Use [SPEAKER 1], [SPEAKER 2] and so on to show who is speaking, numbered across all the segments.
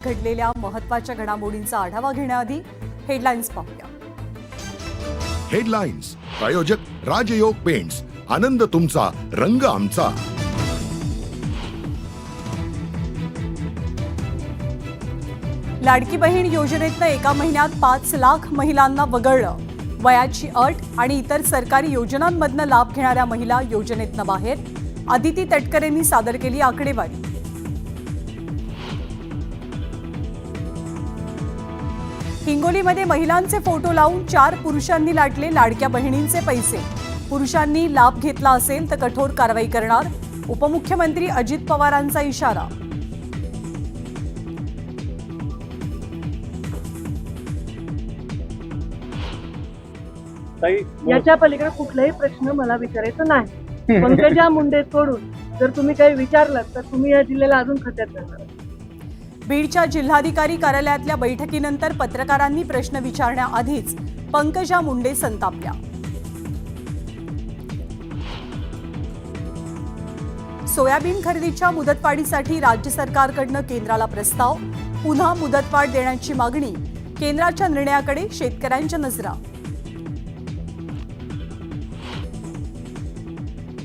[SPEAKER 1] घडलेल्या महत्त्वाच्या घडामोडींचा आढावा घेण्याआधी हेडलाईन्स पाहूया.
[SPEAKER 2] हेडलाईन्स प्रायोजक राजयोग पेंट्स. आनंद तुमचा, रंग आमचा.
[SPEAKER 1] लाडकी बहीण योजनेतनं एका महिन्यात 5 लाख महिलांना वगळलं. वयाची अट आणि इतर सरकारी योजनांमधनं लाभ घेणाऱ्या महिला योजनेतनं बाहेर. आदिती तटकरेंनी सादर केली आकडेवारी. हिंगोलीमध्ये महिलांचे फोटो लावून 4 पुरुषांनी लाटले लाडक्या बहिणींचे पैसे. पुरुषांनी लाभ घेतला असेल तर कठोर कारवाई करणार. उपमुख्यमंत्री अजित पवारांचा इशारा.
[SPEAKER 3] याच्या पलीकडे कुठलाही प्रश्न मला विचारायचा नाही. पंकजा मुंडे सोडून जर तुम्ही काही विचारलं तर तुम्ही या जिल्ह्याला अजून खड्ड्यात घालणार.
[SPEAKER 1] बीडच्या जिल्हाधिकारी कार्यालयातल्या बैठकीनंतर पत्रकारांनी प्रश्न विचारण्याआधीच पंकजा मुंडे संतापल्या. सोयाबीन खरेदीच्या मुदतवाढीसाठी राज्य सरकारकडनं केंद्राला प्रस्ताव. पुन्हा मुदतवाढ देण्याची मागणी. केंद्राच्या निर्णयाकडे शेतकऱ्यांच्या नजरा.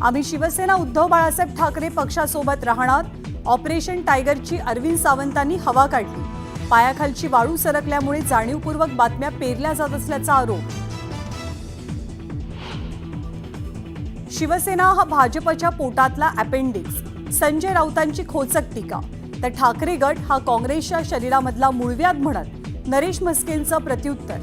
[SPEAKER 1] आम्ही शिवसेना उद्धव बाळासाहेब ठाकरे पक्षासोबत राहणार. ऑपरेशन टायगरची अरविंद सावंतांनी हवा काढली. पायाखालची वाळू सरकल्यामुळे जाणीवपूर्वक बातम्या पेरल्या जात असल्याचा आरोप. शिवसेना हा भाजपच्या पोटातला अपेंडिक्स. संजय राऊतांची खोचक टीका. तर ठाकरे गट हा काँग्रेसच्या शरीरामधला मूळव्याध म्हणत नरेश म्हस्केंचं प्रत्युत्तर.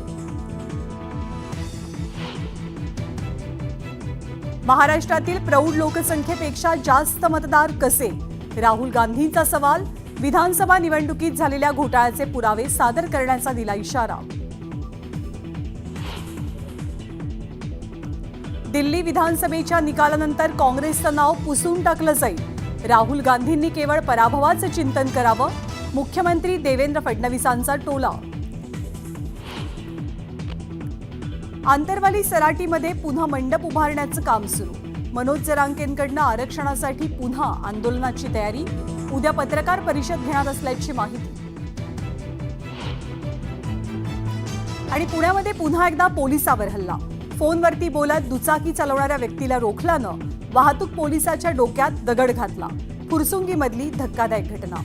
[SPEAKER 1] महाराष्ट्रातील प्रौढ लोकसंख्येपेक्षा जास्त मतदार कसे? राहुल गांधींचा सवाल. विधानसभा निवडणुकीत झालेल्या घोटाळ्याचे पुरावे सादर करण्याचा दिला इशारा. दिल्ली विधानसभेच्या निकालानंतर काँग्रेसचं नाव पुसून टाकलं जाईल. राहुल गांधींनी केवळ पराभवाचं चिंतन करावं. मुख्यमंत्री देवेंद्र फडणवीसांचा टोला. आंतरवाली सराटीमध्ये पुन्हा मंडप उभारण्याचं काम सुरू. मनोज जरांगेंकडनं आरक्षणासाठी पुन्हा आंदोलनाची तयारी. उद्या पत्रकार परिषद घेणार असल्याची माहिती. आणि पुण्यामध्ये पुन्हा एकदा पोलिसावर हल्ला. फोनवरती बोलत दुचाकी चालवणाऱ्या व्यक्तीला रोखल्यानं वाहतूक पोलिसाच्या डोक्यात दगड घातला. फुरसुंगीमधली धक्कादायक घटना.